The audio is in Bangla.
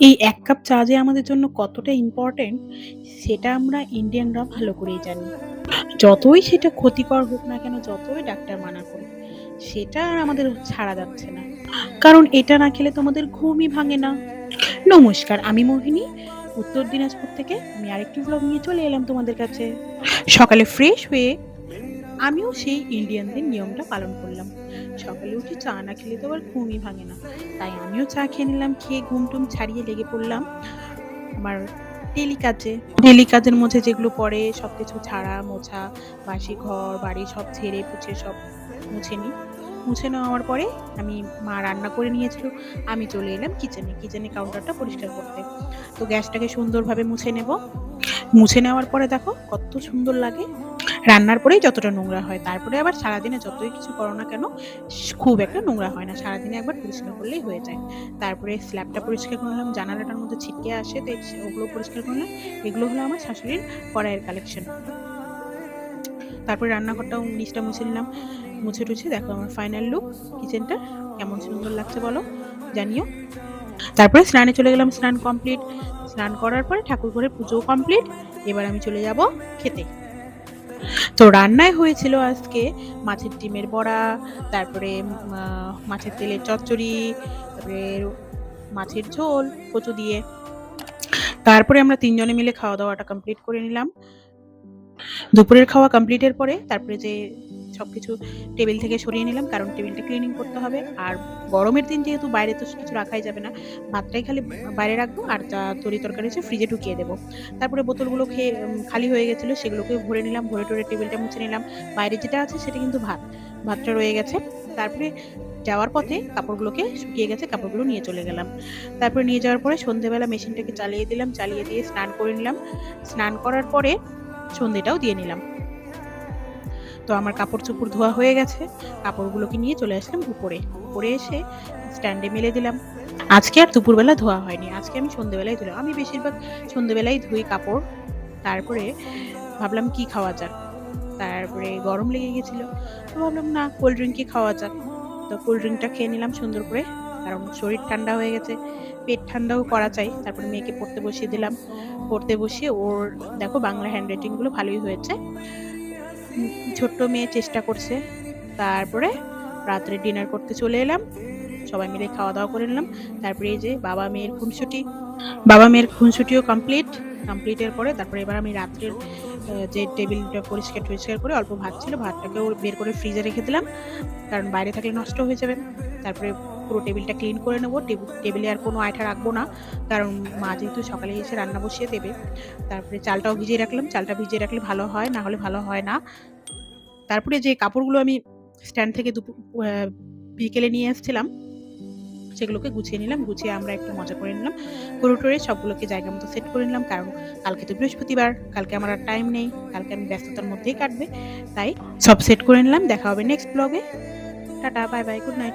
এই ১ কাপ চা যে আমাদের জন্য কতটা ইম্পোর্টেন্ট সেটা আমরা ইন্ডিয়ানরা ভালো করেই জানি। যতই সেটা ক্ষতিকর হোক না কেন, যতই ডাক্তার মানা করুক, সেটা আর আমাদের ছাড়া যাচ্ছে না। কারণ এটা না খেলে তো আমাদের ঘুমই ভাঙে না। নমস্কার, আমি মোহিনী, উত্তর দিনাজপুর থেকে আমি আরেকটি ভ্লগ নিয়ে চলে এলাম তোমাদের কাছে। সকালে ফ্রেশ হয়ে আমিও সেই ইন্ডিয়ানদের নিয়মটা পালন করলাম। সকালে উঠে চা না খেলে তো আবার ঘুমই ভাঙে না। তাই আমিও চা খেয়ে নিলাম। খেয়ে ঘুম-টুম ছাড়িয়ে লেগে পড়লাম আমার ডেইলি কাজে। ডেইলি কাজের মধ্যে যেগুলো পড়ে সবকিছু ঝাড়া, মোছা, বাসি ঘর, বাড়ি সব ঝেড়ে পুছে সব মুছে নিই। মুছে নেওয়ার পরে মা রান্না করে নিয়েছিল। আমি চলে এলাম কিচেনে। কিচেনে কাউন্টারটা পরিষ্কার করতে। তো গ্যাসটাকে সুন্দরভাবে মুছে নেব। মুছে নেওয়ার পরে দেখো কত সুন্দর লাগে। রান্নার পরেই যতটা নোংরা হয়, তারপরে আবার সারাদিনে যতই কিছু করো না কেন খুব একটা নোংরা হয় না। সারাদিনে একবার পরিষ্কার করলেই হয়ে যায়। তারপরে স্ল্যাবটা পরিষ্কার করলাম, জানালাটার মধ্যে ছিটকে আসে তাই ওগুলো পরিষ্কার করলাম। এগুলো হলো আমার শাশুড়ির কড়াইয়ের কালেকশন। তারপরে রান্নাঘরটাও নিচটা মুছে নিলাম। মুছে টুছে দেখো আমার ফাইনাল লুক কিচেনটা কেমন সুন্দর লাগছে বলো, জানিও। তারপরে স্নানে চলে গেলাম, স্নান কমপ্লিট। স্নান করার পরে ঠাকুর ঘরে পুজোও কমপ্লিট। এবার আমি চলে যাব খেতে। তো রান্নায় হয়েছিল আজকে মাছের ডিমের বড়া, তারপরে মাছের তেলের চচ্চড়ি, তারপরে মাছের ঝোল কচু দিয়ে। তারপরে আমরা ৩ জনে মিলে খাওয়া-দাওয়াটা কমপ্লিট করে নিলাম। দুপুরের খাওয়া কমপ্লিটের পরে তারপরে যে সবকিছু টেবিল থেকে সরিয়ে নিলাম, কারণ টেবিলটা ক্লিনিং করতে হবে। আর গরমের দিন যেহেতু বাইরে তো কিছু রাখাই যাবে না, ভাতটাই খালি বাইরে রাখবো আর যা তরি-তরকারি আছে ফ্রিজে ঢুকিয়ে দেবো। তারপরে বোতলগুলো খেয়ে খালি হয়ে গেছিলো, সেগুলোকে ভরে নিলাম, ভরে-টরে টেবিলটা মুছে নিলাম। বাইরে যেটা আছে সেটা কিন্তু ভাত, ভাতটা রয়ে গেছে। তারপরে যাওয়ার পথে কাপড়গুলোকে শুকিয়ে গেছে, কাপড়গুলো নিয়ে চলে গেলাম। তারপরে নিয়ে যাওয়ার পরে সন্ধ্যেবেলা মেশিনটাকে চালিয়ে দিলাম, চালিয়ে দিয়ে স্নান করে নিলাম। স্নান করার পরে সন্ধ্যেটাও দিয়ে নিলাম। তো আমার কাপড়-চোপড় ধোয়া হয়ে গেছে। কাপড়গুলোকে নিয়ে চলে আসলাম উপরে। উপরে এসে স্ট্যান্ডে মেলে দিলাম। আজকে আর দুপুরবেলা ধোয়া হয়নি। আজকে আমি সন্ধ্যেবেলায় ধুলাম। আমি বেশিরভাগ সন্ধ্যেবেলায় ধুই কাপড়। তারপরে ভাবলাম কি খাওয়া যাক? তারপরে গরম লেগে গেছিল। তো ভাবলাম না কোল্ড ড্রিংকই খাওয়া যাক। তো কোল্ড ড্রিংকটা খেয়ে নিলাম সুন্দর করে। কারণ শরীর ঠান্ডা হয়ে গেছে। পেট ঠান্ডাও করা চাই। তারপরে মেয়েকে পড়তে বসিয়ে দিলাম। পড়তে বসিয়ে ওর দেখো বাংলা হ্যান্ডরাইটিং গুলো ভালোই হয়েছে। ছোট্ট মেয়ে চেষ্টা করছে। তারপরে রাত্রে ডিনার করতে চলে এলাম। সবাই মিলে খাওয়া-দাওয়া করে নিলাম। তারপরে এই যে বাবা মেয়ের খুনসুটি। বাবা মেয়ের খুনসুটিও কমপ্লিট। কমপ্লিটের পরে তারপরে এবার আমি রাত্রের যে টেবিলটা পরিষ্কার-টরিষ্কার করে অল্প ভাত ছিল, ভাতটাকেও বের করে ফ্রিজে রেখে দিলাম। কারণ বাইরে থাকলে নষ্ট হয়ে যাবে। তারপরে পুরো টেবিলটা ক্লিন করে নেব। টেবিলে আর কোনো আয়ঠা রাখবো না। কারণ মা যেহেতু সকালে এসে রান্না বসিয়ে দেবে। তারপরে চালটাও ভিজিয়ে রাখলাম। চালটা ভিজিয়ে রাখলে ভালো হয়, না হলে ভালো হয় না। তারপরে যে কাপড়গুলো আমি স্ট্যান্ড থেকে বিকেলে নিয়ে এসেছিলাম, সেগুলোকে গুছিয়ে নিলাম। গুছিয়ে আমরা একটু মজা করে নিলাম। করে-টরে সবগুলোকে জায়গা মতো সেট করে নিলাম। কারণ কালকে তো বৃহস্পতিবার, কালকে আমার আর টাইম নেই। কালকে আমি ব্যস্ততার মধ্যেই কাটবে। তাই সব সেট করে নিলাম। দেখা হবে নেক্সট ব্লগে। Tata, bye bye, good night.